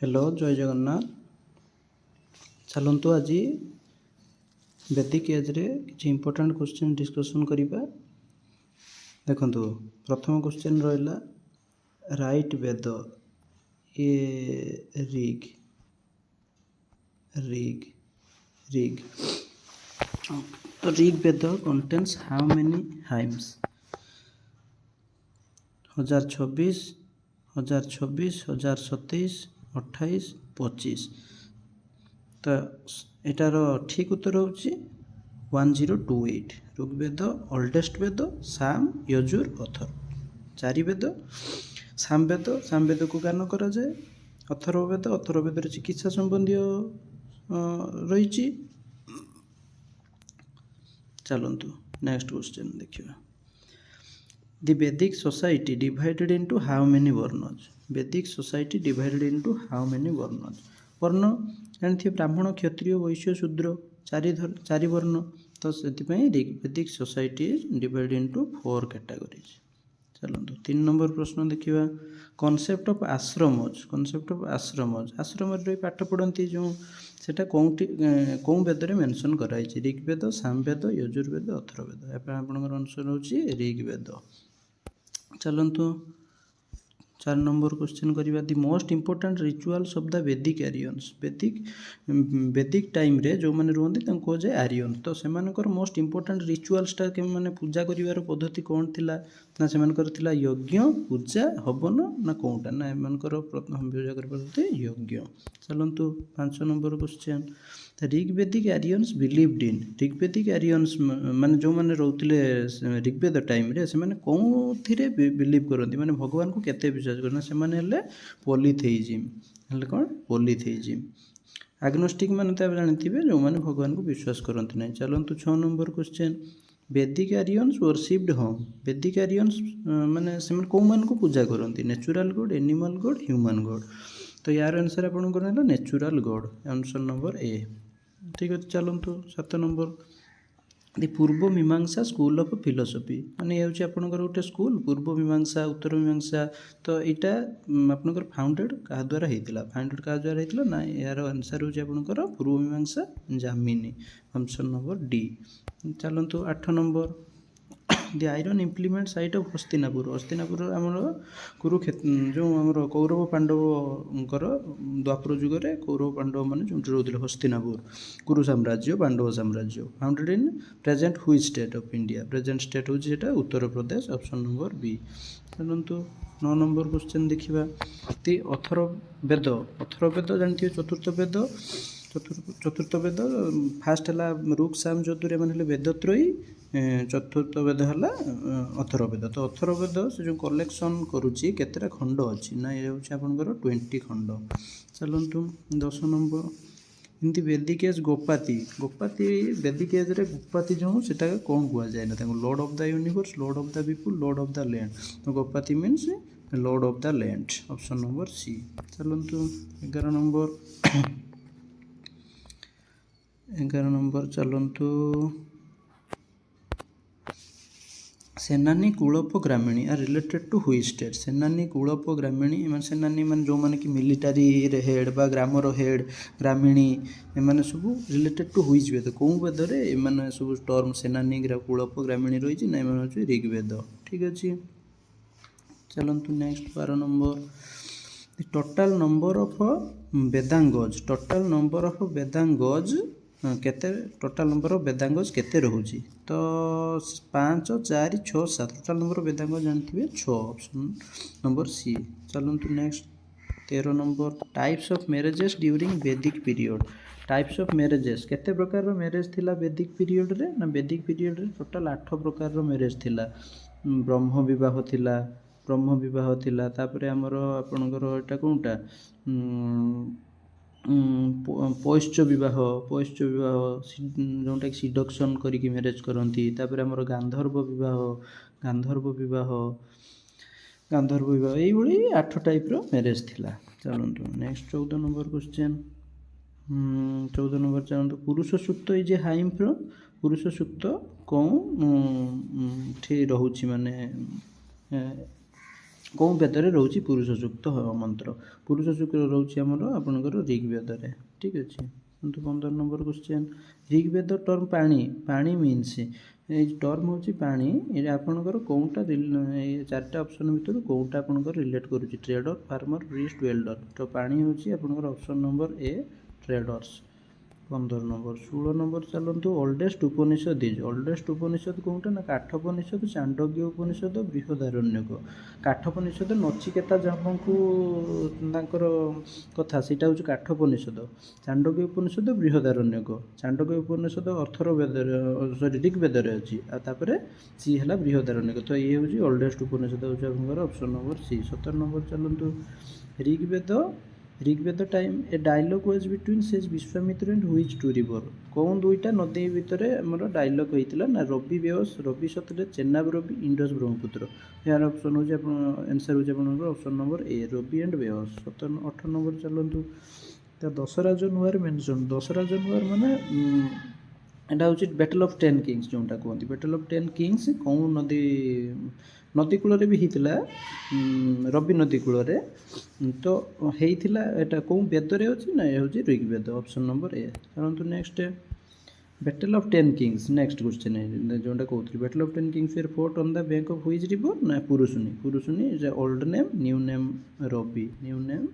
Hello जय जगन्नाथ। चलतु आज वैदिक एज रे किसी इंपोर्टेंट क्वेश्चन डिस्कशन करिबा। देखंतु प्रथम क्वेश्चन रहिला राइट वेद ए ऋग ऋग ऋग तो ऋग वेद कंटेन्स हाउ मेनी हाइम्स 1026 1027 28 25। तो एटार ठीक उत्तर होची 1028। ऋग्वेद ओल्डेस्ट वेद, साम यजुर अथर्व चारि वेद। सामवेद को गान करा जाए। अथर्ववेद चिकित्सा संबंधी रही। चलतु नेक्स्ट क्वेश्चन देखिए। The Vedic society divided into how many varnas? Vedic society divided into how many varnas? वर्ण जानते ब्राह्मण क्षत्रिय वैश्य शूद्र चारि वर्ण। तो से वैदिक सोसाइटी डिवाइड इनटू 4 कैटेगरीज। चलते 3 नंबर प्रश्न देखिए। कॉन्सेप्ट ऑफ आश्रमज आश्रम पाठ पढ़ती जो सेटा कौन वेद मेंशन कराई? ऋग्वेद, सामवेद, यजुर्वेद, अथर्ववेद। आपंकर आंसर होची ऋग्वेद। चलतु 4 नंबर क्वेश्चन करिबा। The most important rituals of the वैदिक आर्यन्स। वैदिक टाइम रे जो माने रुहंती तांको कह जाए आर्यन। तो सेमानकर मोस्ट इंपोर्टेंट रिचुअल्सटा के माने पूजा करिवार पद्धति कौन थिला ना? सेमानकर थिला यज्ञ, पूजा, हवन ना कोनटा ना? एमानकर प्रथम पूजा कर पद्धति यज्ञ। चलतु 5 number question. Rigvedic Aryans believed in. Rigvedic Aryans माने जो माने रहउतिले ऋग्वेद टाइम रे सेमाने कोउथिरे बिलीव करंती माने भगवान को केते विश्वास करना? सेमाने हेले पॉलीथेइज्म। हेले कोन? पॉलीथेइज्म। एग्नोस्टिक माने तो जानथिबे जो माने भगवान को विश्वास करंती नै। चलंतु 6 number question. Vedic Aryans worshipped whom. Vedic Aryans माने सेमाने को मान को पूजा करंती? Natural god, animal god, human god. तो यार आंसर आपनकर होला natural god. Answer number A. ठीक है। चलतु 7 नंबर। दि पूर्व मीमांसा स्कूल ऑफ फिलोसफी माने ये आपनकर गोटे स्कूल पूर्व मीमांसा उत्तर मीमांसा। तो यहाँ आपनकर फाउंडेड क्या द्वारा होता? फाउंडेड क्या द्वारा होता ना? यार आंसर हो आपनकर पूर्व मीमांसा जामिनी। Option number D. चलतु 8 number. The iron implement site of Hastinapur. Hastinapur आमर कुरुक्षेत्र जो आमर कौरव पांडवकर द्वापर जुगे कौरव पांडव मैंने जो रोते हस्तिनापुर कुरु साम्राज्य पांडव साम्राज्य। Founded in present which state of India? Present state हूँ Uttar Pradesh. Option number B. चलतु 9 नंबर क्वेश्चन देखा। दि अथर्ववेद जानते चतुर्थ वेद। चतुर्थ वेद फास्ट है ऋक् साम यजुर एम वेदत्रयी। चतुर्थ वेद है अथर्ववेद। तो अथर्ववेद से जो कलेक्शन करुच्ची केतेटा खंड अच्छी ना? ये हूँ आपंकर 20 खंड। चलतु 10 नंबर। एमती वैदिक एज गोपाती। वैदिक एज रे गोपाती जो सेटा कौन कह जाए ना? Lord of the universe, lord of the people, lord of the land. तो gopati means lord of the land. Option number C. चलतु 11 नंबर। 11 नंबर चलतु। Senani kulapa gramini are related to which state? Senani kulapa gramini मान सेनानी मान जो माने कि मिलिटारी हेड बा ग्रामर हेड ग्रामीणी एमाने सब रिलेटेड टू हुई वेद? कौन वेद रे एमाने सब टर्म सेनानी कूलप ग्रामीणी रही ना? एमाने होची ऋग्वेद। ठीक अच्छे। चलतु next 12 number. Total number of Vedangas. Total number of Vedangas केते? टोटाल नंबर ऑफ वेदांगज केते रहउची? तो 5 4 6 7। टोटाल नंबर ऑफ वेदांगज जानते 6। Option number C. चलतु next 13 number. Types of marriages during Vedic period. Types of marriages केते प्रकार मैरेज थिला वैदिक पीरियड रे ना? वैदिक पीरियड रे टोटाल 8 प्रकार मैरेज थिला। ब्रह्म विवाह थिला तापरे हमर आपनकर एटा कोनटा पौष्य विवाह जोटा कि सिडक्शन करिकी मैरेज करती। तापर हमर गांधर्व विवाह यही 8 टाइप रो मैरेज थिला। चलतु नेक्स्ट 14 नंबर क्वेश्चन। 14 नंबर चलतु। पुरुष सूक्त इज ए हाइम फ्रॉम। पुरुष सूक्त कौन ठी रहउची माने କେଉଁ ବେଦରେ ରହୁଛି ପୁରୁଷ ସୂକ୍ତ ମନ୍ତ୍ର? ପୁରୁଷ ସୂକ୍ତ ରହୁଛି ଆମର ଆପଣଙ୍କର ଋଗ୍ବେଦରେ। ଠିକ୍ ଅଛି। 15 ନମ୍ବର କ୍ୱେଶ୍ଚନ୍, ଋଗ୍ବେଦ ଟର୍ମ ପାଣି, ପାଣି ମିନ୍ସ, ଏଇ ଟର୍ମ ହେଉଛି ପାଣି, ଏଇଟା ଆପଣଙ୍କର କେଉଁଟା ଏଇ 4ଟା ଅପସନ୍ ଭିତରୁ କେଉଁଟା ଆପଣଙ୍କର ରିଲେଟ୍ କରୁଛି? ଟ୍ରେଡ଼ର, ଫାର୍ମର, ପ୍ରିଷ୍ଟ, ୱେଲ୍ଡର। ତ ପାଣି ହେଉଛି ଆପଣଙ୍କର ଅପସନ୍ ନମ୍ବର ଏ, ଟ୍ରେଡ଼ର୍ସ। 15 ନମ୍ବର। 16 ନମ୍ବର ଚାଲନ୍ତୁ, ଓଲ୍ଡେଷ୍ଟ ଉପନିଷଦ ଇଜ୍, ଓଲ୍ଡେଷ୍ଟ ଉପନିଷଦ କେଉଁଟା? ନା କାଠୋପନିଷଦ, ଚାଣ୍ଡକ୍ୟ ଉପନିଷଦ, ବୃହଦାରଣ୍ୟକ। କାଠୋପନିଷଦ ନଚିକେତା ଯମଙ୍କୁ ତାଙ୍କର କଥା, ସେଇଟା ହେଉଛି କାଠୋପନିଷଦ। ଚାଣ୍ଡକ୍ୟ ଉପନିଷଦ ବୃହଦାରଣ୍ୟକ। ଚାଣ୍ଡକ୍ୟ ଉପନିଷଦ ଅଥର୍ଵବେଦରେ, ସରି ଋଗ୍ବେଦରେ ଅଛି, ଆଉ ତାପରେ ସି ହେଲା ବୃହଦାରଣ୍ୟକ। ତ ଇଏ ହେଉଛି ଓଲ୍ଡେଷ୍ଟ ଉପନିଷଦ, ହେଉଛି ଆପଣଙ୍କର ଅପସନ୍ ନମ୍ବର ସି। 17 ନମ୍ବର ଚାଲନ୍ତୁ, Rigveda time a dialogue was between sage Vishwamitra and which two river. କେଉଁ ଦୁଇଟା ନଦୀ ଭିତରେ ଆମର ଡାଇଲଗ୍ ହେଇଥିଲା? ନା ରବି ବେୟସ୍, ରବି ସତଲେଜ, ଚେନାବ ରବି, ଇଣ୍ଡସ୍ ବ୍ରହ୍ମପୁତ୍ର। ଏହାର ଅପସନ୍ ହେଉଛି ଆପଣ, ଆନ୍ସର୍ ହେଉଛି ଆପଣଙ୍କର option number A, Ravi and Beas. 18 number ଚାଲନ୍ତୁ, ତ ଦଶରାଜ ନୁଆର ମେନସନ୍, ଦଶରାଜ ନୁଆର ମାନେ ଏଇଟା ହେଉଛି ବ୍ୟାଟଲ୍ ଅଫ୍ 10 କିଙ୍ଗସ୍ ଯେଉଁଟା କୁହନ୍ତି। ବ୍ୟାଟଲ୍ ଅଫ୍ 10 କିଙ୍ଗସ୍ କେଉଁ ନଦୀ କୂଳରେ ବି ହେଇଥିଲା? ରବି ନଦୀ କୂଳରେ। ତ ହେଇଥିଲା, ଏଇଟା କେଉଁ ବେଦରେ ଅଛି? ନା ଏ ହେଉଛି ଋଗ୍ବେଦ, ଅପସନ୍ ନମ୍ବର ଏ। ଚାଲନ୍ତୁ next, battle of 10 kings, next question ଯେଉଁଟା କହୁଥିଲି, battle of 10 kings were fought on the bank of which river? ନା Purushni. Purushni is old name, new name Ravi, new name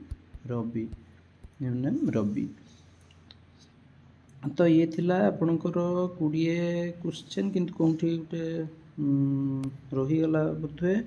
Ravi, new name Ravi. ତ ଇଏ ଥିଲା ଆପଣଙ୍କର 20 କ୍ୱେଶ୍ଚନ୍, କିନ୍ତୁ କେଉଁଠି ଗୋଟେ ରହିଗଲା ବୋଧହୁଏ।